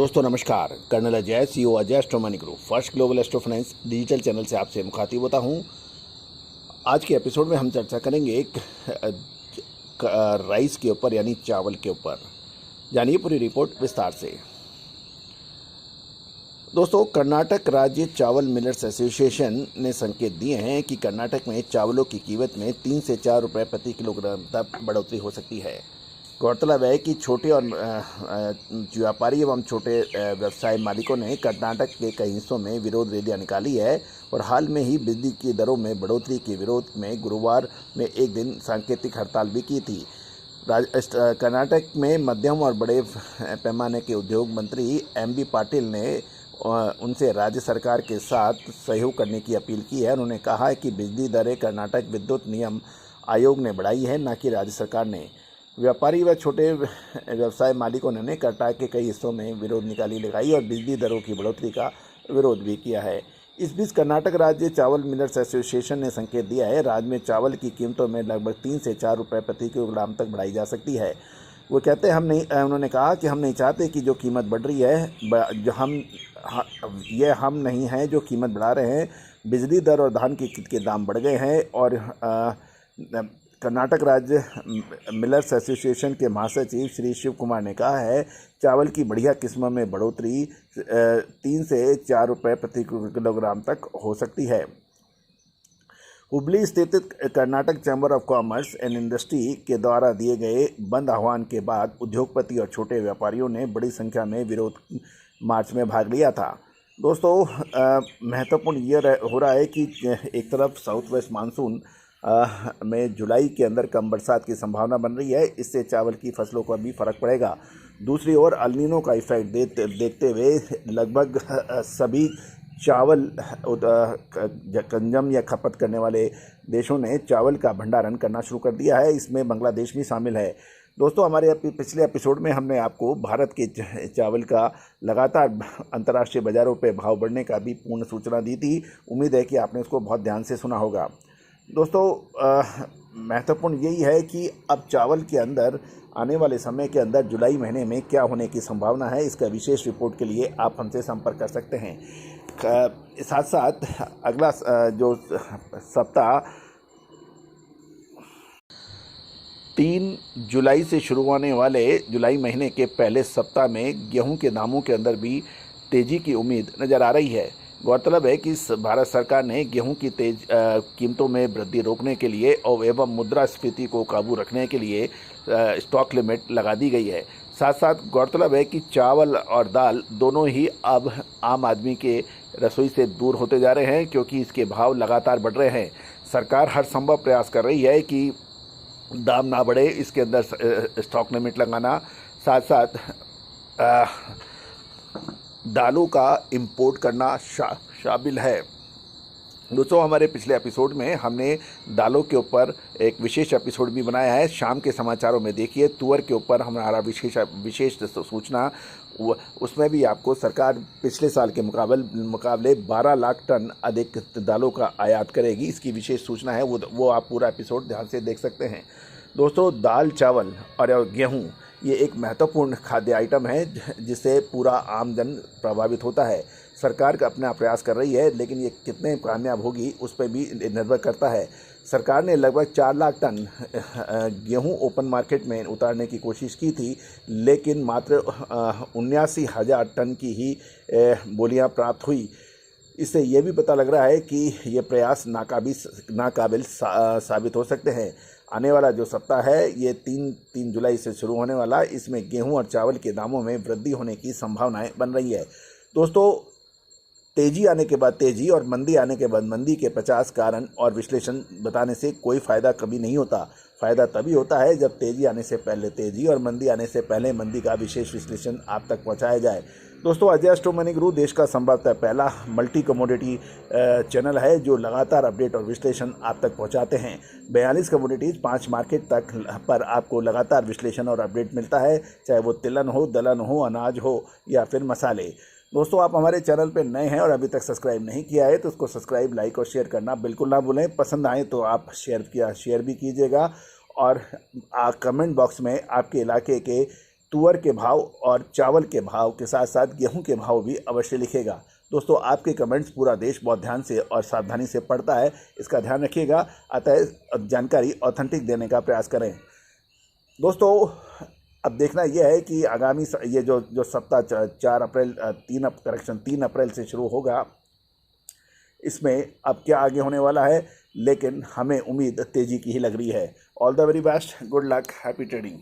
दोस्तों नमस्कार। Colonel Ajay, CEO Ajay astro money group first global astro finance digital channel से आपसे मुखातिब होता हूं। आज के एपिसोड में हम चर्चा करेंगे एक राइस के ऊपर यानी चावल के ऊपर। जानिए पूरी रिपोर्ट विस्तार से। दोस्तों, कर्नाटक राज्य चावल मिलर्स एसोसिएशन ने संकेत दिए हैं कि कर्नाटक में चावलों की कीमत में 3 से 4 रुपये प्रति किलोग्राम तक बढ़ोतरी हो सकती है। गौरतलब है कि छोटे और व्यापारी एवं छोटे व्यवसाय मालिकों ने कर्नाटक के कई हिस्सों में विरोध रैलियां निकाली है और हाल में ही बिजली की दरों में बढ़ोतरी के विरोध में गुरुवार में एक दिन सांकेतिक हड़ताल भी की थी। कर्नाटक में मध्यम और बड़े पैमाने के उद्योग मंत्री एमबी पाटिल ने उनसे राज्य सरकार के साथ सहयोग करने की अपील की है। उन्होंने कहा है कि बिजली दरें कर्नाटक विद्युत नियम आयोग ने बढ़ाई है, न कि राज्य सरकार ने। व्यापारी व छोटे व्यवसाय मालिकों ने कर्नाटक के कई हिस्सों में विरोध निकाली लगाई और बिजली दरों की बढ़ोतरी का विरोध भी किया है। इस बीच कर्नाटक राज्य चावल मिलर्स एसोसिएशन ने संकेत दिया है राज्य में चावल की कीमतों में लगभग 3 से 4 रुपये प्रति किलोग्राम तक बढ़ाई जा सकती है। वो कहते हैं उन्होंने कहा कि हम नहीं चाहते कि जो कीमत बढ़ रही है जो हम नहीं हैं जो कीमत बढ़ा रहे हैं। बिजली दर और धान के दाम बढ़ गए हैं और कर्नाटक राज्य मिलर्स एसोसिएशन के महासचिव श्री शिव कुमार ने कहा है चावल की बढ़िया किस्मों में बढ़ोतरी 3 से 4 रुपये प्रति किलोग्राम तक हो सकती है। हुबली स्थित Karnataka chamber of commerce and industry के द्वारा दिए गए बंद आह्वान के बाद उद्योगपति और छोटे व्यापारियों ने बड़ी संख्या में विरोध मार्च में भाग लिया था। दोस्तों, महत्वपूर्ण ये हो रहा है कि एक तरफ साउथ वेस्ट मानसून में जुलाई के अंदर कम बरसात की संभावना बन रही है, इससे चावल की फसलों को भी फर्क पड़ेगा। दूसरी ओर अल नीनो का इफेक्ट देखते हुए लगभग सभी चावल कंजम या खपत करने वाले देशों ने चावल का भंडारण करना शुरू कर दिया है। इसमें बांग्लादेश भी शामिल है। दोस्तों, हमारे पिछले एपिसोड में हमने आपको भारत के चावल का लगातार अंतर्राष्ट्रीय बाज़ारों पे भाव बढ़ने का भी पूर्ण सूचना दी थी। उम्मीद है कि आपने उसको बहुत ध्यान से सुना होगा। दोस्तों, महत्वपूर्ण यही है कि अब चावल के अंदर आने वाले समय के अंदर जुलाई महीने में क्या होने की संभावना है, इसका विशेष रिपोर्ट के लिए आप हमसे संपर्क कर सकते हैं। साथ साथ अगला जो सप्ताह 3 जुलाई से शुरू होने वाले जुलाई महीने के पहले सप्ताह में गेहूं के दामों के अंदर भी तेज़ी की उम्मीद नज़र आ रही है। गौरतलब है कि भारत सरकार ने गेहूं की तेज कीमतों में वृद्धि रोकने के लिए और एवं मुद्रास्फीति को काबू रखने के लिए स्टॉक लिमिट लगा दी गई है। साथ साथ गौरतलब है कि चावल और दाल दोनों ही अब आम आदमी के रसोई से दूर होते जा रहे हैं, क्योंकि इसके भाव लगातार बढ़ रहे हैं। सरकार हर संभव प्रयास कर रही है कि दाम ना बढ़े, इसके अंदर स्टॉक लिमिट लगाना, साथ साथ दालों का इंपोर्ट करना शामिल है। दोस्तों, हमारे पिछले एपिसोड में हमने दालों के ऊपर एक विशेष एपिसोड भी बनाया है। शाम के समाचारों में देखिए, तुअर के ऊपर हमारा विशेष सूचना, उसमें भी आपको सरकार पिछले साल के मुकाबले 12 लाख टन अधिक दालों का आयात करेगी, इसकी विशेष सूचना है। वो आप पूरा एपिसोड ध्यान से देख सकते हैं। दोस्तों, दाल, चावल और गेहूँ ये एक महत्वपूर्ण खाद्य आइटम है जिससे पूरा आम जन प्रभावित होता है। सरकार का अपना प्रयास कर रही है, लेकिन ये कितने कामयाब होगी उस पर भी निर्भर करता है। सरकार ने लगभग 4 लाख टन गेहूं ओपन मार्केट में उतारने की कोशिश की थी, लेकिन मात्र 79,000 टन की ही बोलियां प्राप्त हुई। इससे ये भी पता लग रहा है कि ये प्रयास नाकाबिल साबित हो सकते हैं। आने वाला जो सप्ताह है ये 3 जुलाई से शुरू होने वाला, इसमें गेहूं और चावल के दामों में वृद्धि होने की संभावनाएं बन रही है। दोस्तों, तेजी आने के बाद तेजी और मंदी आने के बाद मंदी के 50 कारण और विश्लेषण बताने से कोई फ़ायदा कभी नहीं होता। फ़ायदा तभी होता है जब तेज़ी आने से पहले तेज़ी और मंदी आने से पहले मंदी का विशेष विश्लेषण आप तक पहुंचाया जाए। दोस्तों, अजय एस्ट्रो मनी गुरु देश का संभवतः पहला मल्टी कमोडिटी चैनल है जो लगातार अपडेट और विश्लेषण आप तक पहुंचाते हैं। 42 कमोडिटीज़ 5 मार्केट तक पर आपको लगातार विश्लेषण और अपडेट मिलता है, चाहे वो तिलहन हो, दलहन हो, अनाज हो या फिर मसाले। दोस्तों, आप हमारे चैनल पर नए हैं और अभी तक सब्सक्राइब नहीं किया है तो उसको सब्सक्राइब, लाइक और शेयर करना बिल्कुल ना भूलें। पसंद आए तो आप शेयर भी कीजिएगा और कमेंट बॉक्स में आपके इलाके के तुअर के भाव और चावल के भाव के साथ साथ गेहूं के भाव भी अवश्य लिखेगा। दोस्तों, आपके कमेंट्स पूरा देश बहुत ध्यान से और सावधानी से पढ़ता है, इसका ध्यान रखिएगा। अतः जानकारी ऑथेंटिक देने का प्रयास करें। दोस्तों, अब देखना यह है कि आगामी ये जो सप्ताह 3 अप्रैल से शुरू होगा, इसमें अब क्या आगे होने वाला है, लेकिन हमें उम्मीद तेजी की ही लग रही है। All the very best, good luck, happy trading.